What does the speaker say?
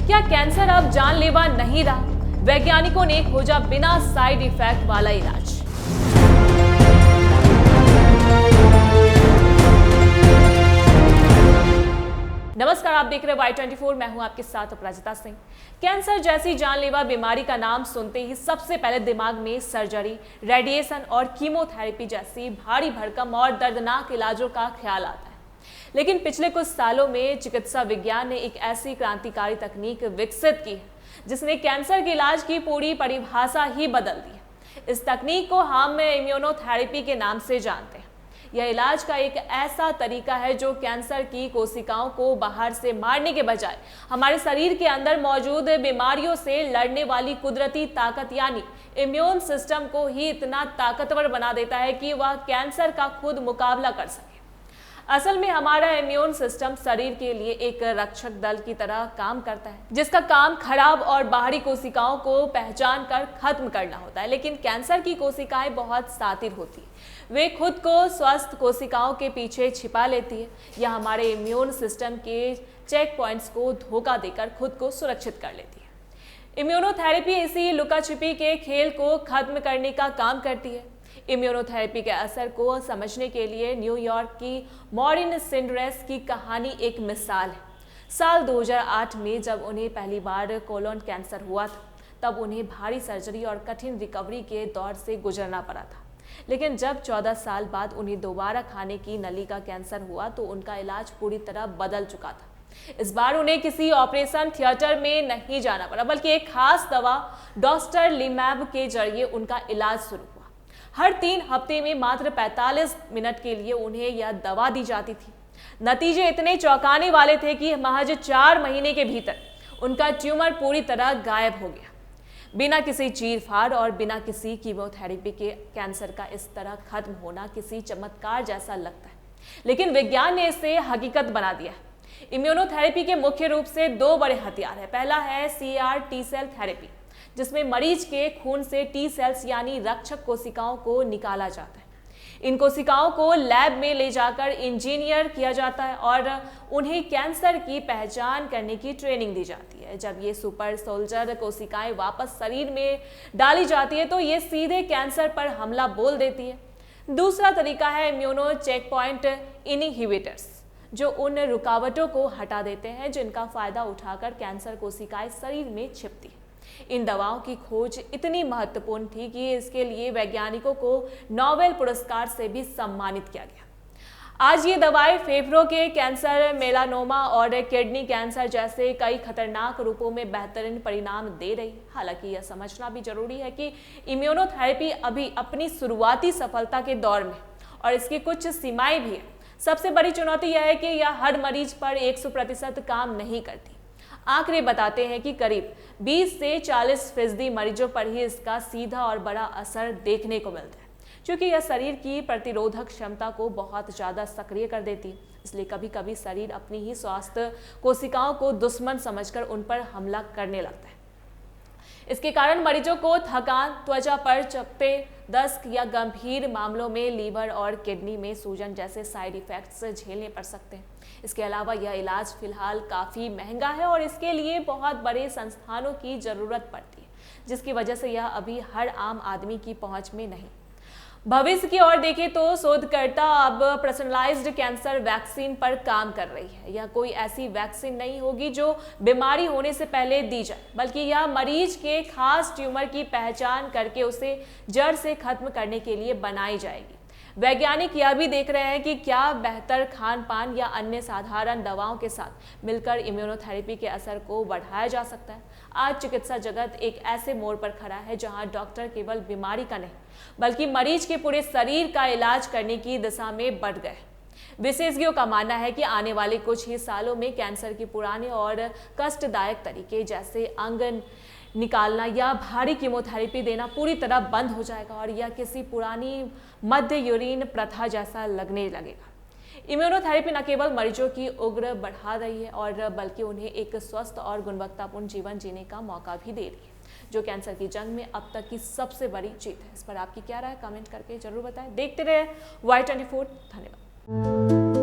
क्या कैंसर अब जानलेवा नहीं रहा? वैज्ञानिकों ने खोजा बिना साइड इफेक्ट वाला इलाज। नमस्कार, आप देख रहे हैं Y24। मैं हूं आपके साथ अपराजिता सिंह। कैंसर जैसी जानलेवा बीमारी का नाम सुनते ही सबसे पहले दिमाग में सर्जरी, रेडिएशन और कीमोथेरेपी जैसी भारी भरकम और दर्दनाक इलाजों का ख्याल आता है। लेकिन पिछले कुछ सालों में चिकित्सा विज्ञान ने एक ऐसी क्रांतिकारी तकनीक विकसित की है जिसने कैंसर के इलाज की पूरी परिभाषा ही बदल दी है। इस तकनीक को हम इम्यूनोथेरेपी के नाम से जानते हैं। यह इलाज का एक ऐसा तरीका है जो कैंसर की कोशिकाओं को बाहर से मारने के बजाय हमारे शरीर के अंदर मौजूद बीमारियों से लड़ने वाली कुदरती ताकत यानी इम्यून सिस्टम को ही इतना ताकतवर बना देता है कि वह कैंसर का खुद मुकाबला कर सके। असल में हमारा इम्यून सिस्टम शरीर के लिए एक रक्षक दल की तरह काम करता है, जिसका काम खराब और बाहरी कोशिकाओं को पहचान कर खत्म करना होता है। लेकिन कैंसर की कोशिकाएं बहुत शातिर होती है। वे खुद को स्वस्थ कोशिकाओं के पीछे छिपा लेती है या हमारे इम्यून सिस्टम के चेक पॉइंट्स को धोखा देकर खुद को सुरक्षित कर लेती है। इम्यूनोथेरेपी इसी लुका छिपी के खेल को खत्म करने का काम करती है। इम्यूनोथेरेपी के असर को समझने के लिए न्यूयॉर्क की मॉरिन सिंड्रेस की कहानी एक मिसाल है। साल 2008 में जब उन्हें पहली बार कोलोन कैंसर हुआ था, तब उन्हें भारी सर्जरी और कठिन रिकवरी के दौर से गुजरना पड़ा था। लेकिन जब 14 साल बाद उन्हें दोबारा खाने की नली का कैंसर हुआ तो उनका इलाज पूरी तरह बदल चुका था। इस बार उन्हें किसी ऑपरेशन थिएटर में नहीं जाना पड़ा, बल्कि एक खास दवा डॉक्टरलिमैब के जरिए उनका इलाज शुरू हुआ। हर 3 हफ्ते में मात्र 45 मिनट के लिए उन्हें यह दवा दी जाती थी। नतीजे इतने चौंकाने वाले थे कि महज 4 महीने के भीतर उनका ट्यूमर पूरी तरह गायब हो गया। बिना किसी चीरफाड़ और बिना किसी कीमोथेरेपी के कैंसर का इस तरह खत्म होना किसी चमत्कार जैसा लगता है, लेकिन विज्ञान ने इसे हकीकत बना दिया है। इम्यूनोथेरेपी के मुख्य रूप से 2 बड़े हथियार हैं। पहला है CR T सेल थेरेपी, जिसमें मरीज के खून से टी सेल्स यानी रक्षक कोशिकाओं को निकाला जाता है। इन कोशिकाओं को लैब में ले जाकर इंजीनियर किया जाता है और उन्हें कैंसर की पहचान करने की ट्रेनिंग दी जाती है। जब ये सुपर सोल्जर कोशिकाएं वापस शरीर में डाली जाती है तो ये सीधे कैंसर पर हमला बोल देती है। दूसरा तरीका है इम्यूनो चेक पॉइंट इनहिबिटर्स, जो उन रुकावटों को हटा देते हैं जिनका फायदा उठाकर कैंसर कोशिकाएं शरीर में छिपती है। इन दवाओं की खोज इतनी महत्वपूर्ण थी कि इसके लिए वैज्ञानिकों को नोबेल पुरस्कार से भी सम्मानित किया गया। आज ये दवाएं फेफड़ों के कैंसर, मेलानोमा और किडनी कैंसर जैसे कई खतरनाक रूपों में बेहतरीन परिणाम दे रही है। हालांकि यह समझना भी जरूरी है कि इम्यूनोथेरेपी अभी अपनी शुरुआती सफलता के दौर में और इसकी कुछ सीमाएं भी हैं। सबसे बड़ी चुनौती यह है कि यह हर मरीज पर 100% काम नहीं करती। आंकड़े बताते हैं कि करीब 20 से 40% मरीजों पर ही इसका सीधा और बड़ा असर देखने को मिलता है, क्योंकि यह शरीर की प्रतिरोधक क्षमता को बहुत ज़्यादा सक्रिय कर देती है। इसलिए कभी कभी शरीर अपनी ही स्वास्थ्य कोशिकाओं को दुश्मन समझकर उन पर हमला करने लगता है। इसके कारण मरीजों को थकान, त्वचा पर चकत्ते, दस्त या गंभीर मामलों में लीवर और किडनी में सूजन जैसे साइड इफेक्ट्स झेलने पड़ सकते हैं। इसके अलावा यह इलाज फिलहाल काफ़ी महंगा है और इसके लिए बहुत बड़े संस्थानों की ज़रूरत पड़ती है, जिसकी वजह से यह अभी हर आम आदमी की पहुंच में नहीं। भविष्य की ओर देखें तो शोधकर्ता अब पर्सनलाइज्ड कैंसर वैक्सीन पर काम कर रही है। यह कोई ऐसी वैक्सीन नहीं होगी जो बीमारी होने से पहले दी जाए, बल्कि यह मरीज के खास ट्यूमर की पहचान करके उसे जड़ से खत्म करने के लिए बनाई जाएगी। वैज्ञानिक यह भी देख रहे हैं कि क्या बेहतर खान पान या अन्य साधारण दवाओं के साथ मिलकर इम्यूनोथेरेपी के असर को बढ़ाया जा सकता है। आज चिकित्सा जगत एक ऐसे मोड़ पर खड़ा है जहां डॉक्टर केवल बीमारी का नहीं, बल्कि मरीज के पूरे शरीर का इलाज करने की दिशा में बढ़ गए। विशेषज्ञों का मानना है कि आने वाले कुछ ही सालों में कैंसर के पुराने और कष्टदायक तरीके जैसे अंग निकालना या भारी कीमोथेरेपी देना पूरी तरह बंद हो जाएगा और यह किसी पुरानी मध्य यूरोपीय प्रथा जैसा लगने लगेगा। इम्यूनोथेरेपी न केवल मरीजों की उम्र बढ़ा रही है और बल्कि उन्हें एक स्वस्थ और गुणवत्तापूर्ण जीवन जीने का मौका भी दे रही है, जो कैंसर की जंग में अब तक की सबसे बड़ी जीत है। इस पर आपकी क्या राय, कमेंट करके जरूर बताएं। देखते रहे Y24। धन्यवाद।